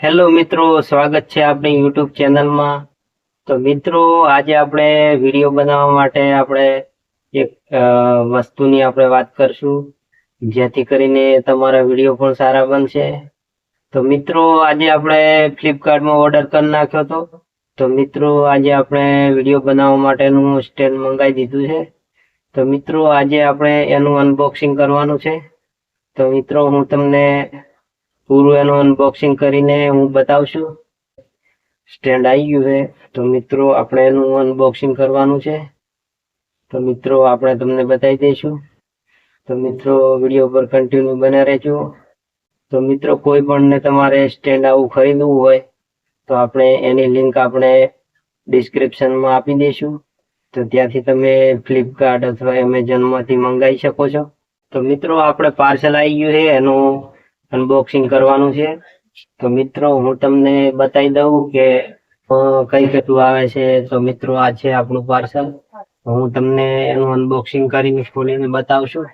Hello મિત્રો, સ્વાગત છે આપણી યુટ્યુબ ચેનલમાં. તો મિત્રો, આજે આપણે વિડીયો બનાવવા માટે આપણે એક વસ્તુની આપણે વાત કરશું, જેથી કરીને તમારા વિડીયો પણ સારા બનશે. તો મિત્રો, આજે આપણે ફ્લિપકાર્ટમાં ઓર્ડર કરી નાખ્યો હતો. તો મિત્રો, આજે આપણે વિડીયો બનાવવા માટેનું સ્ટેન્ડ મંગાવી દીધું છે. તો મિત્રો, આજે આપણે એનું અનબોક્સિંગ કરવાનું છે. તો મિત્રો, હું તમને પૂરું એનું અનબોક્સિંગ કરીને હું બતાવશું. સ્ટેન્ડ આવી ગયું છે. તો મિત્રો, આપણે એનું અનબોક્સિંગ કરવાનું છે. તો મિત્રો, આપણે તમને બતાવી દઈશું. તો મિત્રો, વિડીયો પર કન્ટિન્યુ બન્યા રહેજો. તો મિત્રો, કોઈ પણને તમારે સ્ટેન્ડ આવું ખરીદવું હોય તો આપણે એની લિંક આપણે ડિસ્ક્રિપ્શનમાં આપી દઈશું. તો ત્યાંથી તમે ફ્લિપકાર્ટ અથવા એમેઝોનમાંથી મંગાવી શકો છો. તો મિત્રો, આપણે પાર્સલ આવી ગયું છે, એનું અનબોક્સિંગ કરવાનું છે. તો મિત્રો, હું તમને બતાવી દઉં કે કઈ કેટલું આવે છે. તો મિત્રો, આ છે આપણું પાર્સલ. હું તમને એનું અનબોક્સિંગ કરીને ખોલીને બતાવશું.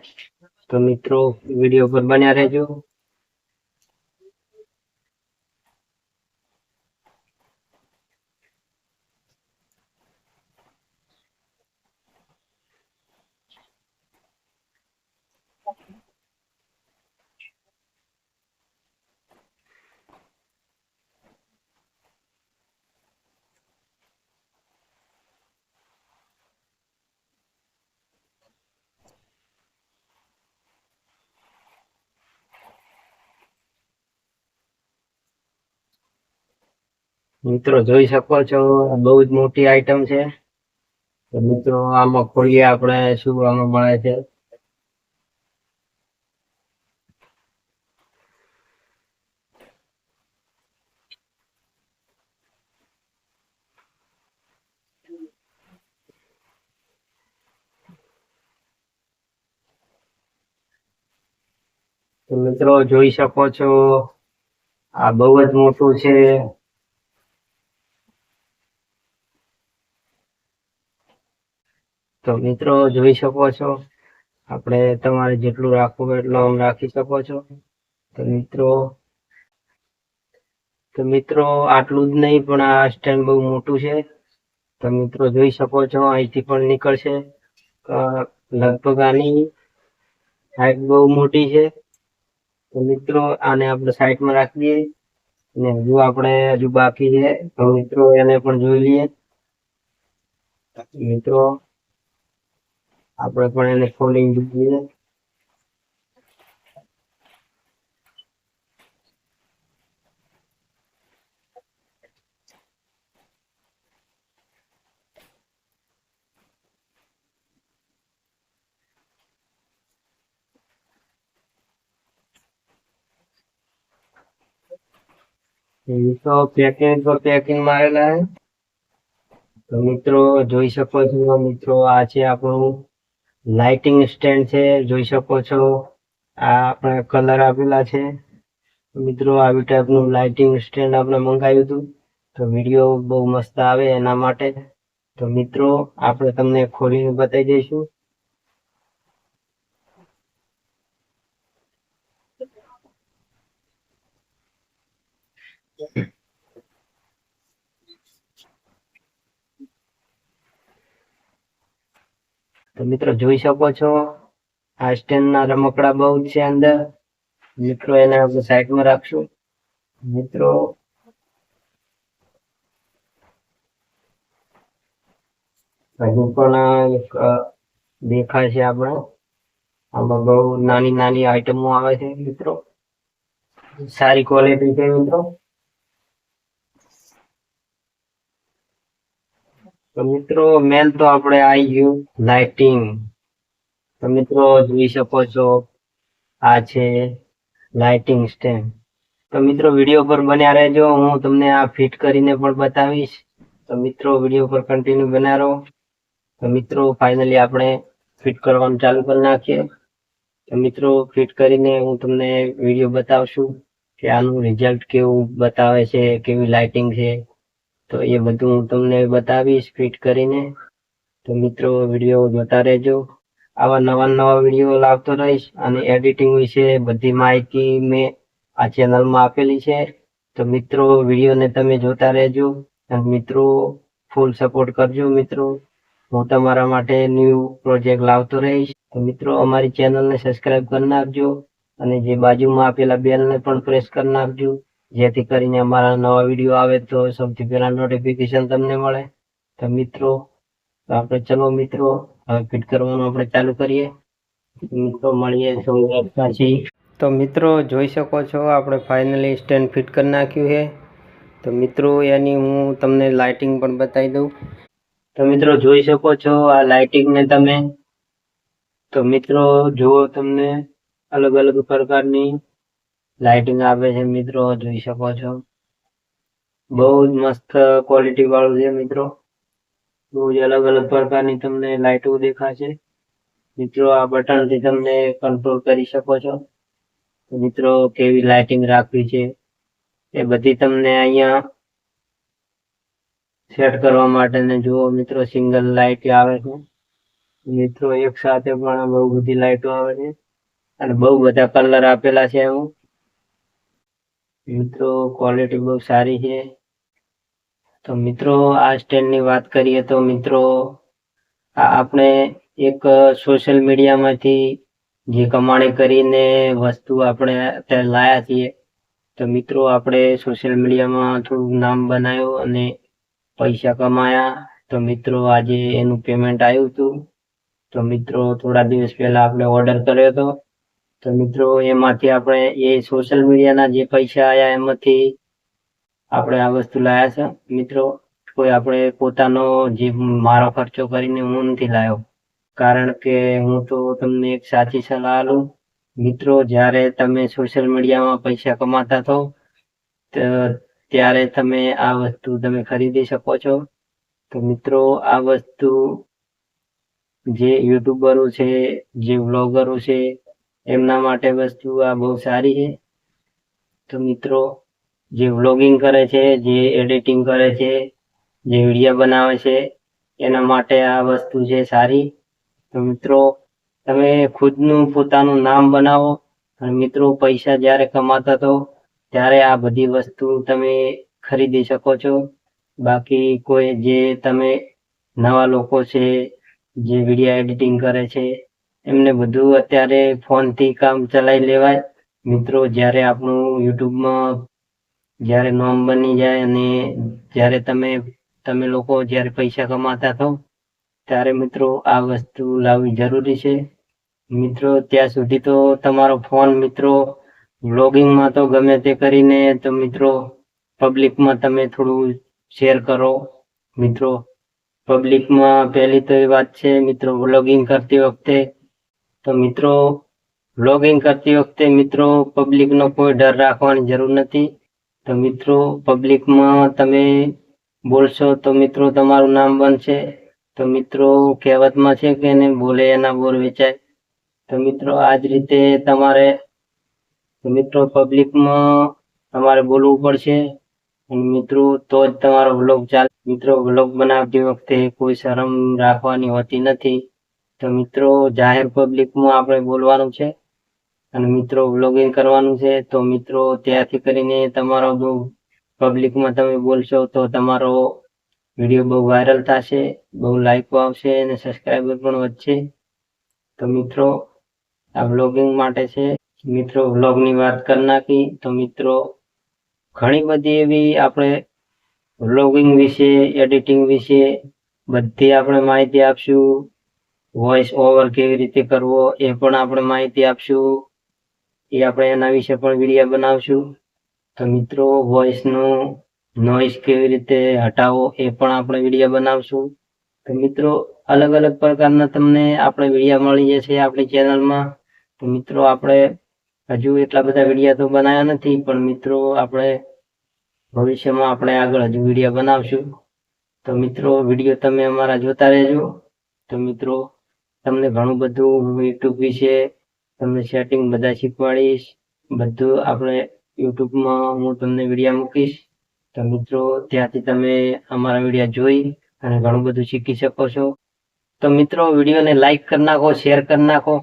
તો મિત્રો, વિડીયો પર બન્યા રહેજો. મિત્રો, જોઈ શકો છો, બહુ જ મોટી આઈટમ છે. તો મિત્રો, આમાં ખોલીએ આપણે શું આમાં મળે છે. તો મિત્રો, જોઈ શકો છો, આ બહુ જ મોટું છે. તો મિત્રો, જોઈ શકો છો, આપણે તમારે જેટલું રાખવું હોય એટલું આમ રાખી શકો છો. તો મિત્રો, આટલું જ નહીં પણ આ સ્ટેન્ડ બહુ મોટું છે. તો મિત્રો, જોઈ શકો છો, અહીંથી પણ નીકળશે. લગભગ આની હાઈટ બહુ મોટી છે. તો મિત્રો, આને આપણે સાઈડમાં રાખી દઈએ અને હજુ બાકી છે. તો મિત્રો, એને પણ જોઈ લઈએ. મિત્રો, આપણે પણ એને ખોલીને જોઈએ. તો પેકિંગ મારેલા છે. તો મિત્રો, જોઈ શકો છો, મિત્રો, આ છે આપણું લાઇટિંગ સ્ટેન્ડ છે. જોઈ શકો છો, આ આપણે કલર આપેલા છે. મિત્રો, આવી ટાઈપનું લાઇટિંગ સ્ટેન્ડ આપણે મંગાવ્યું હતું. તો વિડીયો બહુ મસ્ત આવે એના માટે. તો મિત્રો, આપણે તમને ખોલીને બતાવી દઈશું. તો મિત્રો, જોઈ શકો છો, આ સ્ટેન્ડના રમકડા બહુ જ છે અંદર. મિત્રો, એને આપણે સાઈડમાં રાખશું. મિત્રો, હજુ પણ એક દેખાય છે આપણે. આમાં બહુ નાની નાની આઈટમો આવે છે. મિત્રો, સારી ક્વોલિટી છે. મિત્રો, તો મિત્રો, મેન તો આપણે આવી ગયું લાઇટિંગ. તો મિત્રો, જોઈ શકો છો, આ છે લાઇટિંગ સ્ટેન્ડ. તો મિત્રો, વિડીયો પર બન્યા રહેજો, હું તમને આ ફિટ કરીને પણ બતાવીશ. તો મિત્રો, વિડીયો પર કન્ટિન્યુ બન્યા રહો. તો મિત્રો, ફાઇનલી આપણે ફિટ કરવાનું ચાલુ કરી નાખીએ. તો મિત્રો, ફિટ કરીને હું તમને વિડીયો બતાવશું કે આનું રિઝલ્ટ કેવું બતાવે છે, કેવી લાઇટિંગ છે. તો એ બધું હું તમને બતાવીશ ફિટ કરીને. તો મિત્રો, વિડીયો જોતા રહેજો. આવા નવા વિડીયો લાવતો રહીશ અને એડિટિંગ વિશે બધી માહિતી મેં આ ચેનલમાં આપેલી છે. તો તો મિત્રો વિડીયોને તમે જોતા રહેજો અને મિત્રો ફૂલ સપોર્ટ કરજો. મિત્રો હું તમારા માટે ન્યૂ પ્રોજેક્ટ લાવતો રહીશ. તો મિત્રો અમારી ચેનલને સબસ્ક્રાઇબ કરી નાખજો અને જે બાજુમાં આપેલા બેલને પણ પ્રેસ કરી નાખજો, જેથી કરીને અમારા નવા વિડીયો આવે તો સૌથી પહેલા નોટિફિકેશન તમને મળે. તો મિત્રો આપણે ચલો મિત્રો હવે ફિટ કરવાનું આપણે ચાલુ કરીએ. મિત્રો મળીએ પછી. તો મિત્રો જોઈ શકો છો આપણે ફાઇનલી સ્ટેન્ડ ફિટ કરી નાખ્યું છે. તો મિત્રો એની હું તમને લાઇટિંગ પણ બતાવી દઉં. તો મિત્રો જોઈ શકો છો આ લાઇટિંગને તમે. તો મિત્રો જુઓ, તમને અલગ અલગ પ્રકારની લાઇટિંગ આવે છે. મિત્રો જોઈ શકો છો, બહુ જ મસ્ત ક્વોલિટી વાળું છે. મિત્રો બહુ જ અલગ અલગ પ્રકારની તમને લાઇટો દેખાશે. મિત્રો આ બટનથી તમને કંટ્રોલ કરી શકો છો. મિત્રો કેવી લાઇટિંગ રાખવી છે એ બધી તમને અહીંયા સેટ કરવા માટે ને જુઓ મિત્રો સિંગલ લાઇટ આવે છે. મિત્રો એક સાથે પણ બહુ બધી લાઇટો આવે છે અને બહુ બધા કલર આપેલા છે. એમાં મિત્રો ક્વોલિટી બહુ સારી છે. તો મિત્રો આ સ્ટેન્ડની વાત કરીએ તો મિત્રો આ આપણે એક સોશિયલ મીડિયામાંથી જે કમાણી કરીને વસ્તુ આપણે અત્યારે લાયા છીએ. તો મિત્રો આપણે સોશિયલ મીડિયામાં થોડું નામ બનાવ્યું અને પૈસા કમાયા. તો મિત્રો આજે એનું પેમેન્ટ આવ્યું હતું. તો મિત્રો થોડા દિવસ પહેલા આપણે ઓર્ડર કર્યો હતો. તો મિત્રો એમાંથી આપણે એ સોશિયલ મીડિયાના જે પૈસા આવ્યા એમાંથી આપણે આ વસ્તુ લાયા છે. મિત્રો કોઈ આપણે પોતાનો જે મારો ખર્ચો કરીને હું નથી લાવ્યો, કારણ કે હું તો તમને એક સાચી સલાહ આલું. મિત્રો જ્યારે તમે સોશિયલ મીડિયામાં પૈસા કમાતા થો ત્યારે તમે આ વસ્તુ તમે ખરીદી શકો છો. તો મિત્રો આ વસ્તુ જે યુટ્યુબરો છે, જે વ્લોગરો છે, એમના માટે વસ્તુ આ બહુ સારી છે. તો મિત્રો જે વ્લોગિંગ કરે છે, જે એડિટિંગ કરે છે, જે વિડીયો બનાવે છે, એના માટે આ વસ્તુ છે સારી. તો મિત્રો તમે ખુદનું પોતાનું નામ બનાવો અને મિત્રો પૈસા જ્યારે કમાતા થો ત્યારે આ બધી વસ્તુ તમે ખરીદી શકો છો. બાકી કોઈ જે તમે નવા લોકો છે, જે વિડીયો એડિટિંગ કરે છે, એમને બધું અત્યારે ફોનથી કામ ચલાવી લેવાય. મિત્રો જ્યારે આપણું યુટ્યુબમાં જ્યારે નામ બની જાય અને જ્યારે તમે લોકો જ્યારે પૈસા કમાતા થો ત્યારે મિત્રો આ વસ્તુ લાવવી જરૂરી છે. મિત્રો ત્યાં સુધી તો તમારો ફોન મિત્રો વ્લોગિંગમાં તો ગમે તે કરીને તો મિત્રો પબ્લિકમાં તમે થોડું શેર કરો. મિત્રો પબ્લિકમાં પહેલી તો એ વાત છે મિત્રો વ્લોગિંગ કરતી વખતે, તો મિત્રો વ્લોગિંગ કરતી વખતે મિત્રો પબ્લિકનો કોઈ ડર રાખવાની જરૂર નથી. તો મિત્રો પબ્લિકમાં તમે બોલશો તો મિત્રો તમારું નામ બનશે. તો મિત્રો કહેવતમાં છે કે એને બોલે એના બોર વેચાય. તો મિત્રો આ જ રીતે તમારે મિત્રો પબ્લિકમાં તમારે બોલવું પડશે અને મિત્રો તો જ તમારો વ્લોગ ચાલે. મિત્રો વ્લોગ બનાવતી વખતે કોઈ શરમ રાખવાની હોતી નથી. તો મિત્રો જાહેર પબ્લિકમાં આપણે બોલવાનું છે અને મિત્રો વ્લોગિંગ કરવાનું છે. તો મિત્રો ત્યાંથી કરીને તમારો બહુ પબ્લિકમાં તમે બોલશો તો તમારો વિડીયો બહુ વાયરલ થશે, બહુ લાઈકો આવશે અને સબસ્ક્રાઈબર પણ વધશે. તો મિત્રો આ વ્લોગિંગ માટે છે. મિત્રો વ્લોગની વાત કરી નાખી. તો મિત્રો ઘણી બધી એવી આપણે વ્લોગિંગ વિશે, એડિટિંગ વિશે બધી આપણે માહિતી આપશું. વોઇસ ઓવર કેવી રીતે કરવો એ પણ આપણે માહિતી આપશું. એ આપણે એના વિશે પણ વિડીયો બનાવશું. તો મિત્રો વોઇસનું નોઇઝ કેવી રીતે હટાવો એ પણ આપણે વિડીયો બનાવશું. તો મિત્રો અલગ અલગ પ્રકારના તમને આપણે વિડીયો મળી જશે આપણી ચેનલમાં. તો મિત્રો આપણે હજુ એટલા બધા વિડીયો તો બનાવ્યા નથી, પણ મિત્રો આપણે ભવિષ્યમાં આપણે આગળ હજુ વિડીયો બનાવશું. તો મિત્રો વિડીયો તમે અમારા જોતા રહેજો. તો મિત્રો તમને ઘણું બધું હું યુટ્યુબ વિશે તમને સેટિંગ બધા શીખવાડીશ. બધું આપણે યુટ્યુબમાં હું તમને વિડીયો મૂકીશ. તો મિત્રો ત્યાંથી તમે અમારા વિડીયો જોઈ અને ઘણું બધું શીખી શકો છો. તો મિત્રો વિડીયોને લાઈક કરી નાખો, શેર કરી નાખો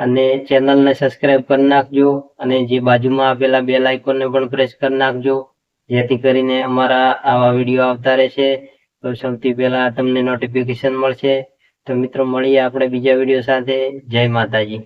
અને ચેનલને સબસ્ક્રાઈબ કરી નાખજો અને જે બાજુમાં આપેલા બેલ આઇકોનને પણ પ્રેસ કરી નાખજો, જેથી કરીને અમારા આવા વિડીયો આવતા રહેશે તો સૌથી પહેલા તમને નોટિફિકેશન મળશે. તો મિત્રો મળીએ આપણે બીજા વિડીયો સાથે. જય માતાજી.